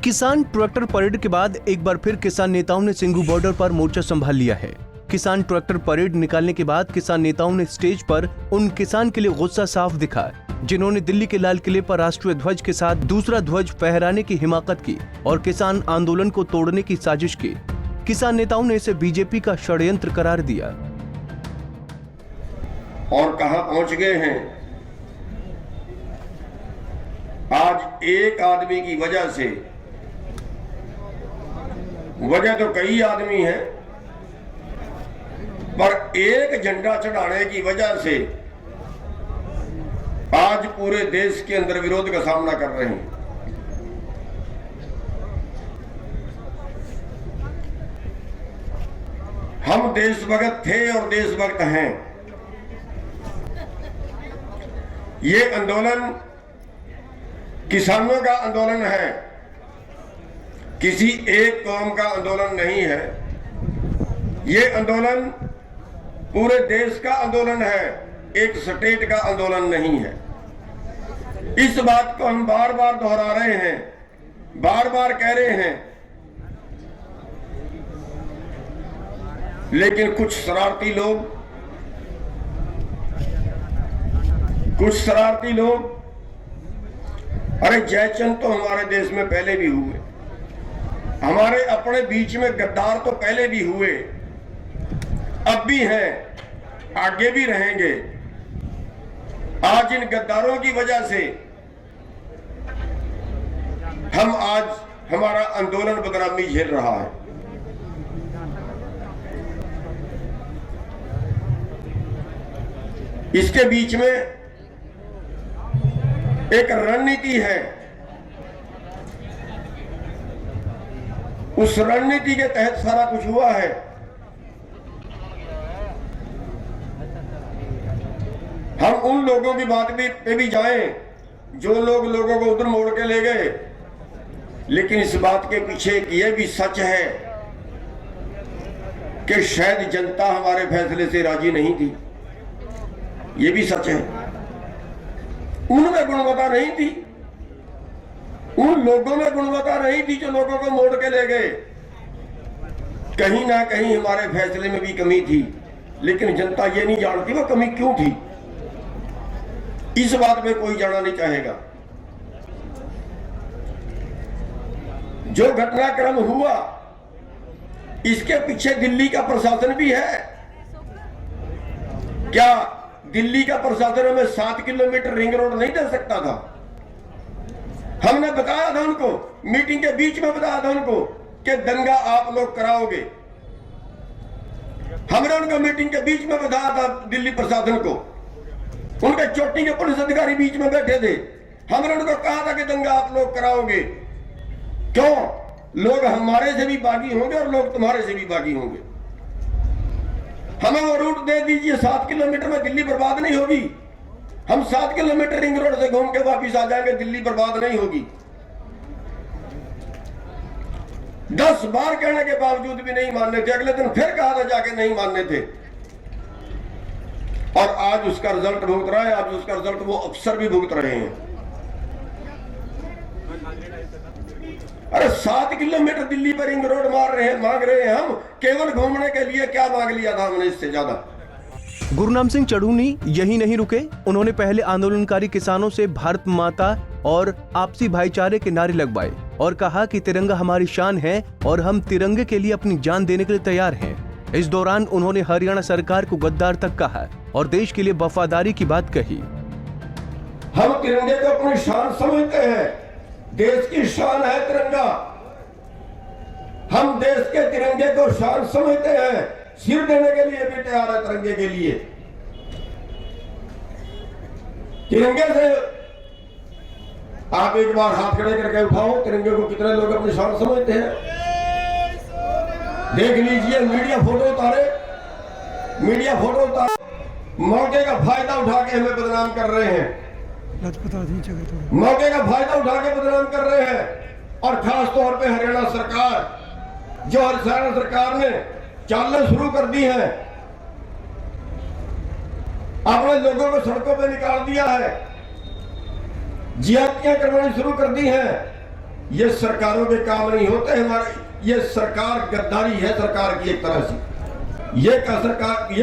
किसान tractor parade के बाद एक बार फिर किसान नेताओं ने सिंघू बॉर्डर पर मोर्चा संभाल लिया है। किसान ट्रैक्टर परेड निकालने के बाद किसान नेताओं ने स्टेज पर उन किसान के लिए गुस्सा साफ दिखा जिन्होंने दिल्ली के लाल किले पर राष्ट्रीय ध्वज के साथ दूसरा ध्वज फहराने की हिमाकत की और किसान आंदोलन को तोड़ने की साजिश की। किसान नेताओं ने इसे बीजेपी का षड्यंत्र करार दिया। और कहां पहुंच गए हैं? आज एक आदमी की वजह से, वजह तो कई आदमी हैं, पर एक झंडा चढ़ाने की वजह से आज पूरे देश के अंदर विरोध का सामना कर रहे हैं। हम देशभक्त थे और देशभक्त हैं। ये आंदोलन किसानों का आंदोलन है, किसी एक कौम का आंदोलन नहीं है। ये आंदोलन पूरे देश का आंदोलन है, एक स्टेट का आंदोलन नहीं है। इस बात को हम बार बार दोहरा रहे हैं, बार बार कह रहे हैं, लेकिन कुछ शरारती लोग, अरे जयचंद तो हमारे देश में पहले भी हुए, हमारे अपने बीच में गद्दार तो पहले भी हुए, अब भी हैं, आगे भी रहेंगे। आज इन गद्दारों की वजह से आज हमारा आंदोलन बदनामी झेल रहा है। इसके बीच में एक रणनीति है, उस रणनीति के तहत सारा कुछ हुआ है। हम उन लोगों की बात पे भी जाएं जो लोगों को उधर मोड़ के ले गए, लेकिन इस बात के पीछे यह भी सच है कि शायद जनता हमारे फैसले से राजी नहीं थी। यह भी सच है, उनमें गुणवत्ता नहीं थी, उन लोगों में गुणवत्ता नहीं थी जो लोगों को मोड़ के ले गए। कहीं ना कहीं हमारे फैसले में भी कमी थी, लेकिन जनता ये नहीं जानती वो कमी क्यों थी। इस बात में कोई जानना नहीं चाहेगा। जो घटनाक्रम हुआ, इसके पीछे दिल्ली का प्रशासन भी है। क्या दिल्ली का प्रशासन हमें 7 किलोमीटर रिंग रोड नहीं दे सकता था? हमने बताया था उनको, मीटिंग के बीच में बताया था उनको कि दंगा आप लोग कराओगे। हमने उनको मीटिंग के बीच में बताया था, दिल्ली प्रशासन को, उनके चोटी के पुलिस अधिकारी बीच में बैठे थे। हमने उनको कहा था कि दंगा आप लोग कराओगे। क्यों? लोग हमारे से भी बागी होंगे और लोग तुम्हारे से भी बागी होंगे। हमें वो रूट दे दीजिए, 7 किलोमीटर में दिल्ली बर्बाद नहीं होगी। हम 7 किलोमीटर रिंग रोड से घूम के वापिस आ जाएंगे, दिल्ली बर्बाद नहीं होगी। 10 बार कहने के बावजूद भी नहीं मानने थे। अगले दिन फिर कहा था जाके नहीं मानने थे, और आज उसका रिजल्ट भुगत रहा है। आज उसका रिजल्ट वो अफसर भी भुगत रहे हैं। अरे 7 किलोमीटर दिल्ली पर रिंग रोड मांग रहे हैं हम, केवल घूमने के लिए। क्या मांग लिया था हमने इससे ज्यादा? गुरनाम सिंह चढ़ूनी यही नहीं रुके। उन्होंने पहले आंदोलनकारी किसानों से भारत माता और आपसी भाईचारे के नारे लगवाए और कहा कि तिरंगा हमारी शान है और हम तिरंगे के लिए अपनी जान देने के लिए तैयार हैं। इस दौरान उन्होंने हरियाणा सरकार को गद्दार तक कहा और देश के लिए वफादारी की बात कही। हम तिरंगे को अपनी शान समझते हैं, देश की शान है तिरंगा। हम देश के तिरंगे को शान समझते हैं, सिर देने के लिए भी तैयार है तिरंगे के लिए। तिरंगे से आप एक बार हाथ खड़े करके उठाओ, तिरंगे को कितने लोग अपनी शान समझते हैं? देख लीजिए, मीडिया फोटो उतारे, मौके का फायदा उठा के हमें बदनाम कर रहे हैं, मौके का फायदा उठा के बदनाम कर रहे हैं। और खास तौर पे हरियाणा सरकार, जो हरियाणा सरकार ने चालें शुरू कर दी है, अपने लोगों को सड़कों पे निकाल दिया है, ज्यादतियां करवानी शुरू कर दी हैं। ये सरकारों के काम नहीं होते हमारे। ये सरकार गद्दारी है सरकार की एक तरह से। ये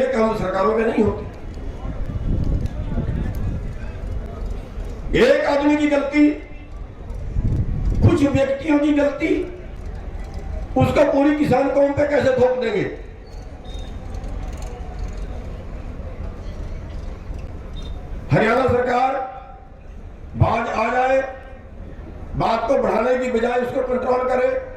काम सरकारों के नहीं होते। एक आदमी की गलती, कुछ व्यक्तियों की गलती, उसका पूरी किसान कौम पे कैसे थोप देंगे? हरियाणा सरकार बाज आ जाए, बात को बढ़ाने की बजाय उसको कंट्रोल करे।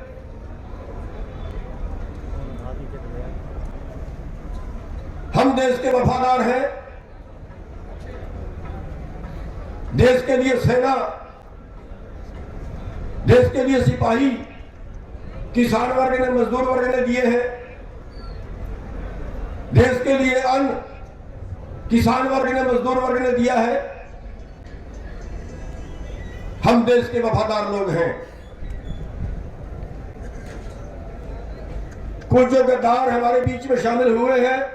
हम देश के वफादार हैं, देश के लिए सेना, देश के लिए सिपाही किसान वर्ग ने, मजदूर वर्ग ने दिए हैं। देश के लिए अन्न किसान वर्ग ने, मजदूर वर्ग ने दिया है। हम देश के वफादार लोग हैं। कुछ जो गद्दार हमारे बीच में शामिल हुए हैं,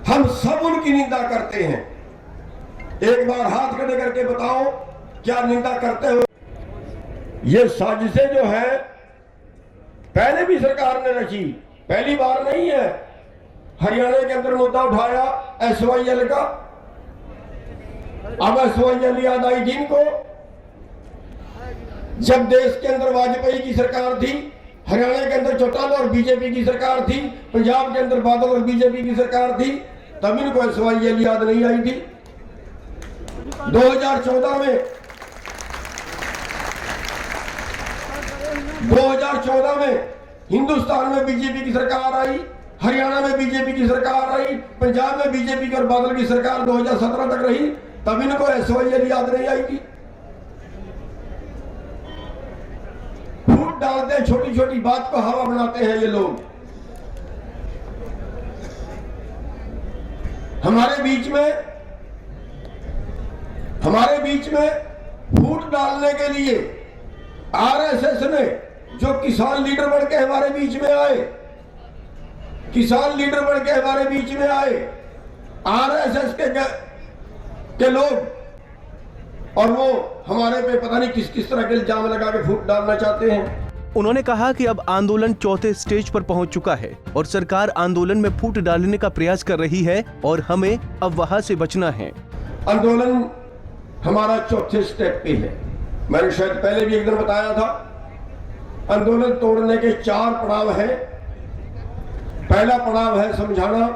हम सब उनकी निंदा करते हैं। एक बार हाथ खड़े करके बताओ, क्या निंदा करते हो? ये साजिशें जो है पहले भी सरकार ने रची, पहली बार नहीं है। हरियाणा के अंदर मुद्दा उठाया SYL का, अब SYL याद आई जिनको। जब देश के अंदर वाजपेयी की सरकार थी, हरियाणा के अंदर चौटाला और बीजेपी की सरकार थी, पंजाब के अंदर बादल और बीजेपी की सरकार थी, तब इनको SYL याद नहीं आई थी। 2014 में हिंदुस्तान में बीजेपी की सरकार आई, हरियाणा में बीजेपी की सरकार आई, पंजाब में बीजेपी की और बादल की सरकार 2017 तक रही, तब इनको SYL याद नहीं आई थी। फूट डालते हैं, छोटी छोटी बात को हवा बनाते हैं ये लोग। हमारे बीच में फूट डालने के लिए RSS ने जो किसान लीडर बन के हमारे बीच में आए, किसान लीडर बन के हमारे बीच में आए, RSS के लोग, और वो हमारे पे पता नहीं किस किस तरह के इल्जाम लगा के फूट डालना चाहते हैं। उन्होंने कहा कि अब आंदोलन चौथे स्टेज पर पहुंच चुका है और सरकार आंदोलन में फूट डालने का प्रयास कर रही है और हमें अब वहां से बचना है। आंदोलन हमारा चौथे स्टेप पे है। मैंने शायद पहले भी एक दिन बताया था, आंदोलन तोड़ने के 4 पड़ाव हैं। पहला पड़ाव है समझाना,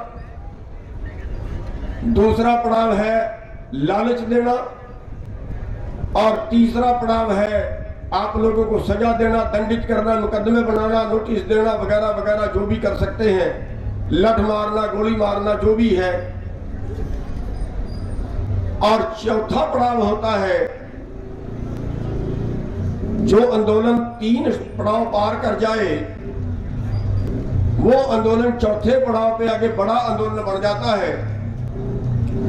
दूसरा पड़ाव है लालच देना, और तीसरा पड़ाव है आप लोगों को सजा देना, दंडित करना, मुकदमे बनाना, नोटिस देना, वगैरह वगैरह जो भी कर सकते हैं, लठ मारना, गोली मारना, जो भी है। और चौथा पड़ाव होता है जो आंदोलन 3 पड़ाव पार कर जाए, वो आंदोलन चौथे पड़ाव पे आगे बड़ा आंदोलन बन जाता है।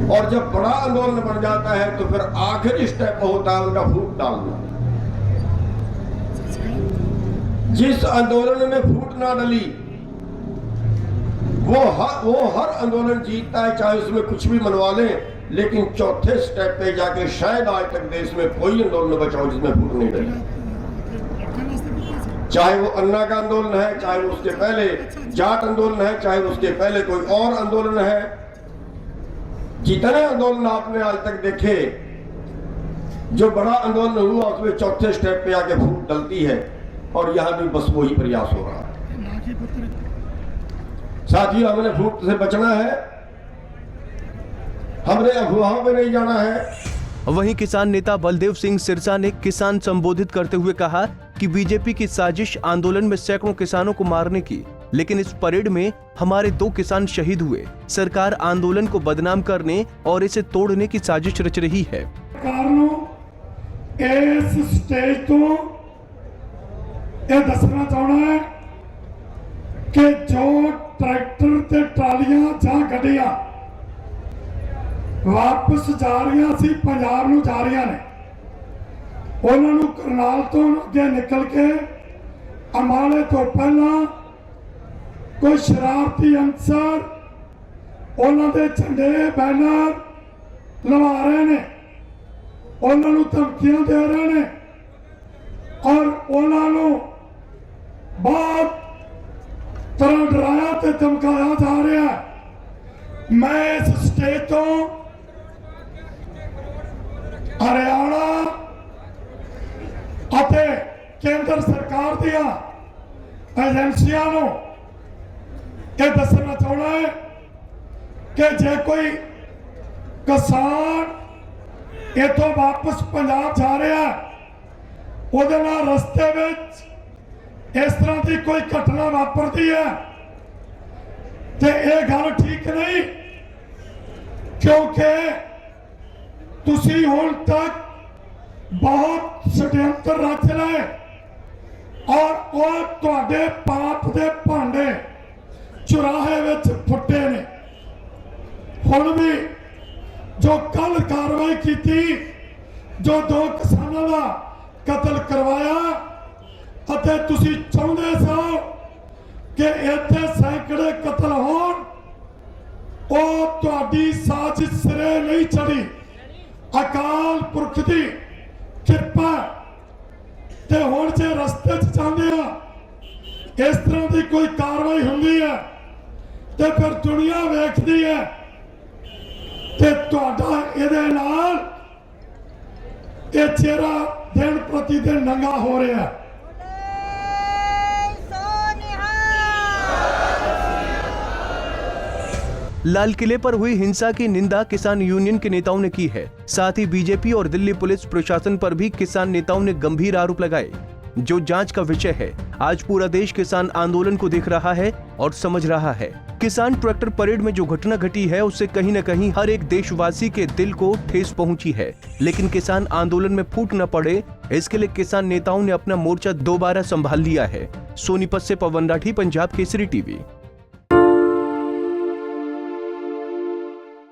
और जब बड़ा आंदोलन बन जाता है तो फिर आखिरी स्टेप होता है उनका फूट डालना। जिस आंदोलन में फूट ना डली वो हर आंदोलन जीतता है, चाहे उसमें कुछ भी मनवा लें। लेकिन चौथे स्टेप पे जाके शायद आज तक देश में कोई आंदोलन न बचा हो जिसमें फूट नहीं डली। चाहे वो अन्ना का आंदोलन है, चाहे वो उसके पहले जाट आंदोलन है, चाहे उसके पहले कोई और आंदोलन है। जितने आंदोलन आपने आज तक देखे, जो बड़ा आंदोलन हुआ उसमें चौथे स्टेप पे आके फूट डलती है, और यहां भी बस वही प्रयास हो रहा है। साथियों, हमने फूट से बचना है, हमने अफवाहों पे नहीं जाना है। वहीं किसान नेता बलदेव सिंह सिरसा ने किसान संबोधित करते हुए कहा कि बीजेपी की साजिश आंदोलन में सैकड़ों किसानों को मारने की, लेकिन इस परेड में हमारे 2 किसान शहीद हुए। सरकार आंदोलन को बदनाम करने और इसे तोड़ने की साजिश रच रही है। इस स्टेज तो ये दसना चाहना है कि जो ट्रैक्टर ते ट्रालियां जा गड्डियां वापस जा रही सी, पंजाब नूं जा रही ने, उन्होंने करनाल तो अगे निकल के अमाले तो पहला कोई शरारती अंसर उन्होंने झंडे बैनर लवा रहे ने, उन्होंने धमकियां दे रहे ने ਔਰ ਉਹਨਾਂ ਨੂੰ ਬਹੁਤ ਤਰ੍ਹਾਂ ਡਰਾਇਆ ਤੇ ਧਮਕਾਇਆ ਜਾ ਰਿਹਾ ਹੈ। ਮੈਂ ਇਸ ਸਟੇਜ ਤੋਂ ਹਰਿਆਣਾ ਅਤੇ ਕੇਂਦਰ ਸਰਕਾਰ ਦੀਆਂ ਏਜੰਸੀਆਂ ਨੂੰ ਇਹ ਦੱਸਣਾ ਚਾਹੁੰਦਾ ਹੈ ਕਿ ਜੇ ਕੋਈ ਕਿਸਾਨ ਇੱਥੋਂ ਵਾਪਸ ਪੰਜਾਬ ਜਾ ਰਿਹਾ ਹੈ, ਉਹਦੇ ਨਾਲ ਰਸਤੇ ਵਿੱਚ ਇਸ ਤਰ੍ਹਾਂ ਦੀ ਕੋਈ ਘਟਨਾ ਵਾਪਰਦੀ ਹੈ ਤੇ ਇਹ ਗੱਲ ਠੀਕ ਨਹੀਂ, ਕਿਉਂਕਿ ਤੁਸੀਂ ਹੁਣ ਤੱਕ ਬਹੁਤ षड्यंत्र रच लए और वो तुहाडे पाप दे भांडे चुराहे विच फुटे ने। हुण भी जो कल कार्रवाई की, जो 2 किसानों का कतल करवाया अते तुसी चाहुंदे सो कि इत्थे सैकड़े कतल होण, वो तुहाडी साजिश सिरे नहीं चढ़ी। अकाल पुरख दी किरपा ते हुण जे रस्ते च जांदे आ इस तरह की कोई कार्रवाई हुंदी है ते फिर दुनिया वेखदी है ते तुहाडा इहदे नाल ये चेहरा दिन प्रतिदिन नंगा हो रहा है। लाल किले पर हुई हिंसा की निंदा किसान यूनियन के नेताओं ने की है। साथ ही बीजेपी और दिल्ली पुलिस प्रशासन पर भी किसान नेताओं ने गंभीर आरोप लगाए, जो जांच का विषय है। आज पूरा देश किसान आंदोलन को देख रहा है और समझ रहा है। किसान ट्रैक्टर परेड में जो घटना घटी है उससे कहीं न कहीं हर एक देशवासी के दिल को ठेस पहुंची है, लेकिन किसान आंदोलन में फूट न पड़े इसके लिए किसान नेताओं ने अपना मोर्चा दोबारा संभाल लिया है। सोनीपत से पवन राठी, पंजाब केसरी टीवी।